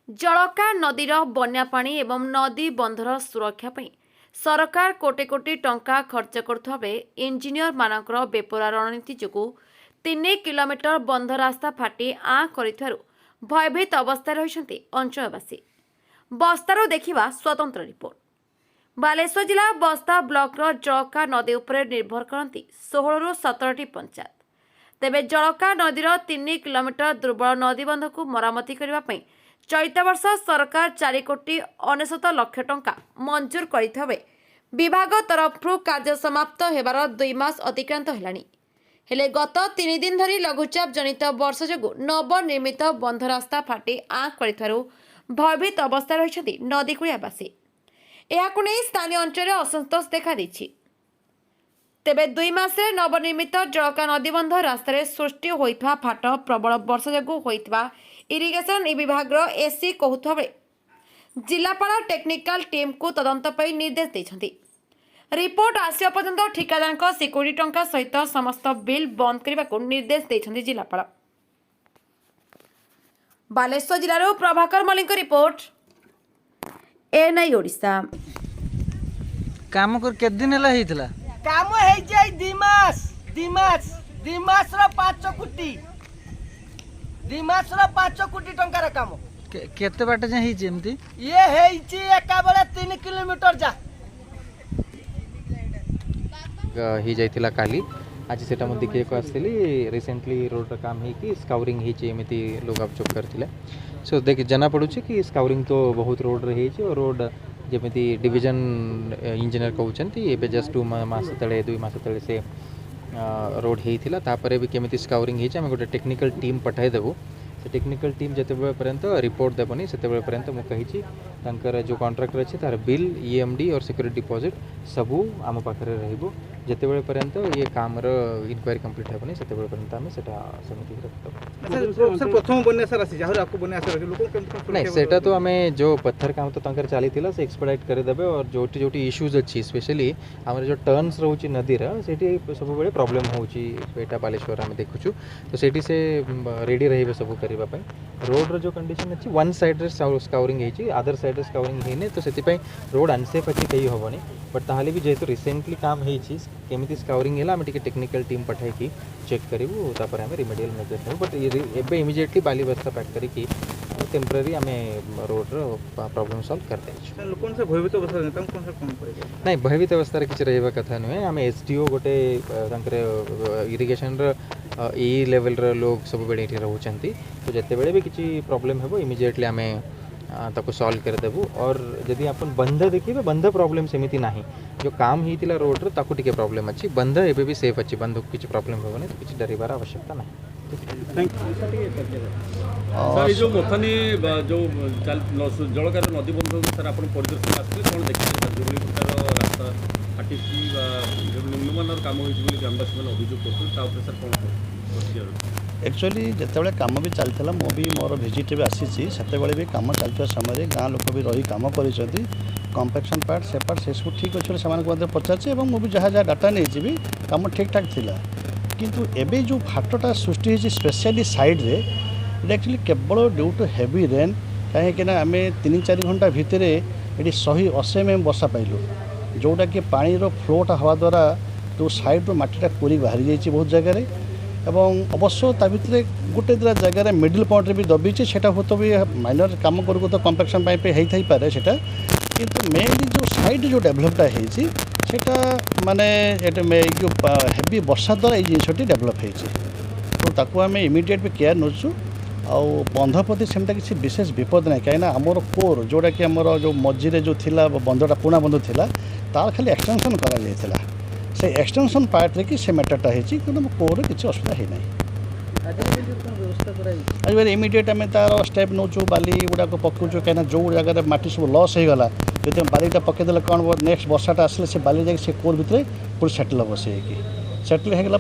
जलका नदीर बन्या पानी एवं नदी बंधर सुरक्षा पई सरकार कोटी कोटी टंका खर्च करुवा बेले इंजीनियर मानकर बेपरा रणनीति जोगु 3 किलोमीटर बंध रास्ता फाटी आँ कर भयभीत अवस्था रही अंचलवासी। बस्तारू देखा स्वतंत्र रिपोर्ट। बालेश्वर जिला बस्ता ब्लॉकर जलका नदी उपर निर्भर करती 16 ରୁ 17ଟି पंचायत। तेबे जलका नदीर 3 किलोमीटर दुर्बल नदीबंध को मरामती करने चलित वर्ष सरकार 4 कोटी 99 लाख टंका मंजूर कर विभाग तरफ कार्य समाप्त होबार 2 मास अतिक्रांत हेलानी। हेले गत 3 दिन धरी लघुचाप जनित वर्ष जोगु नवनिर्मित बंध रास्ता फाटी आँ कर भयभीत अवस्था रही नदीकूलियावासी। यहाकु नहीं स्थानीय अंचल असंतोष देखा देछि। तेबे 2 मासरे नवनिर्मित जलका नदीबंध रास्तार सृष्टि होइथवा फाट प्रबल वर्षा जोगु होइथवा इरिगेशन विभाग एसी कहूथवा बेले जिलापाल टेक्निकल टीम को तदंत पई निर्देश देछंती। रिपोर्ट आसिया पर्यंत ठिकादार सिक्यूरिटी टंका सहित समस्त बिल बंद करने को निर्देश देछंती जिलापाल। बालेश्वर जिलारो प्रभाकर मल्लिक रिपोर्ट, एएनआई ओडिशा। काम कर के दिन हला हेइतला? काम हे जाय 2 मास रो 5 कोटी 2 मास रो 5 कोटी टंका रा काम केते बाटे जे हेइछ एमती? ये हेइछि एका बेले 3 किलोमीटर जा ही जाइतिला काली। आज सेटा मु देखिए को आसली रिसेंटली रोड काम है कि स्काउरिंग ही एमती लोग अब चुप करथिले। सो देख जना पड़ुछि कि स्काउरिंग तो बहुत रोड रे हेछि और रोड जेमिति डिवीजन इंजीनियर कहउछंती एबे जस्ट 2 मास तळे 2 मास तळे से रोड हेइथिला। तापरे भी केमिति स्काउरिंग हेछि हम गोटे टेक्निकल टीम पठाई देबो। से टेक्निकल टीम जतेबे पर्यंत रिपोर्ट देबनी सेतेबे पर्यंत मु कहिछि तांकर जो कॉन्ट्रैक्टर अछि तार बिल ईएमडी और सिक्योरिटी डिपॉजिट सबू आम पाखरे रहइबो। जेतेबे पर्यंत ये काम रो इंक्वायरी कंप्लीट हेबनी सेतेबे पर्यंत हम सेटा समिति रखतो। सर प्रथम बन्या सर आसी जहर आपको बन्या सर लोक केम नहीं सेटा तो हमें जो पत्थर काम तो तांकर चाली थिला से एक्सपेडाइट करे देबे और जोटी जोटी इश्यूज अछि स्पेशली हमर जो टर्न्स रहउची नदी रा सेठी सब बेले प्रॉब्लम होउची बेटा बालेश्वर हम देखुछु। तो सेठी से रेडी रहिबे सब करबा पई। रोड रो जो कंडीशन अछि वन साइड रे स्काउरिंग हेछि अदर साइड रे स्काउरिंग हेने तो सेति पई रोड अनसेफ अछि कही होबनी। बट ताहाले भी जेतु रिसेंटली काम हेछि केमिति स्काउरिंग हेला हम टिके टेक्निकल टीम पठाई की चेक करिवु तापर हम रिमेडियल मेजर लेबु। बट एबे इमीडिएटली बाली बस्ता पैक करी की टेम्पररी हमें रोड रो प्रॉब्लम सॉल्व कर दे छु। लोकन से भयभीत अवस्था तम कोन से कोन पड़े नहीं भयभीत अवस्था रे किछ रहबा कथा नुहे। हम एसडीओ गोटे तांकर इरिगेशन रो ई लेवल रो लोग सब बेडे एठी रहउचंती। तो जते बेले भी किछि प्रॉब्लम हेबो इमीडिएटली हमें ताको सॉल्व कर देबो। और यदि अपन बंध देखिबे बंध प्रॉब्लम सेमिति नाही जो काम हितिला रोड रो ताको टिके प्रॉब्लम अछि। बंध एबे भी सेफ अछि बंध किछि प्रॉब्लम हेबो नै तो किछि डरिबार आवश्यकता नाही। थैंक सर जो मथानी जो जलकार नदी बंध सर आप परिदर्शन आसते कौन देखिए जो प्रकार रास्ता फाटी निम्नमान काम होगी ग्रामवासी मैंने अभियोग कर सर कौन एक्चुअली जितेबाला कम भी चलता मु भी मोर भिजिट भी आसी से भी कम चलता समय गाँ लोक भी रही कम कर कम्पेक्शन पार्ट से पार्ट से सब ठीक अच्छे से पचार मुझे जहाँ जहाँ डाटा नहीं भी कम ठीक ठाक थिला। किंतु एबे जो फाटटा सृष्टि होती स्पेशली साइड रे एक्चुअली केवल ड्यू टू हेवी रेन कहीं आम 3-4 घंटा भितर ये 180 mm वर्षा पाइलु जोटा कि पानी रो फ्लोटा हवा द्वारा जो साइड रो माटीटा कोरी बाहरी जाइए बहुत जगह एवं अवश्य ता भितर गोटे दुटा जगह मिडिल पॉइंट भी दबीचे सेटा हो तो भी माइनर काम करू तो कम्पेक्शन पाइप हेई थाई पारे सेटा। किंतु मेनली जो साइड जो डेभलपटा हेची सेटा माने एटा जो हेवी वर्षा द्वारा ये जिनसटी डेभलप हेची। तो ताकू आम इमिडिएट भी केयर नोचु आउ बंध प्रति सेमता किसी विशेष विपद ना कहीं आमर कोर जोटा कि आमर जो मझीरे जो थिला बंधटा पुणा बंध थिला तार खाली एक्सटेंशन करा जायतिला से एक्सटेंशन पार्ट रे कि से मैटरटा हेची कि कोर किसी असुविधा है ना। आज इमिडिएट आम तार स्टेप नौचु बाली गुड़ाक पकाऊँ कहीं जो जगह माटी सब लस हो गला जो बालीटा पकईदे कौन नेक्स्ट वर्षाटा आसले से बाली जाए से कोर भितर पूरी सेटल हम से सेटल होगा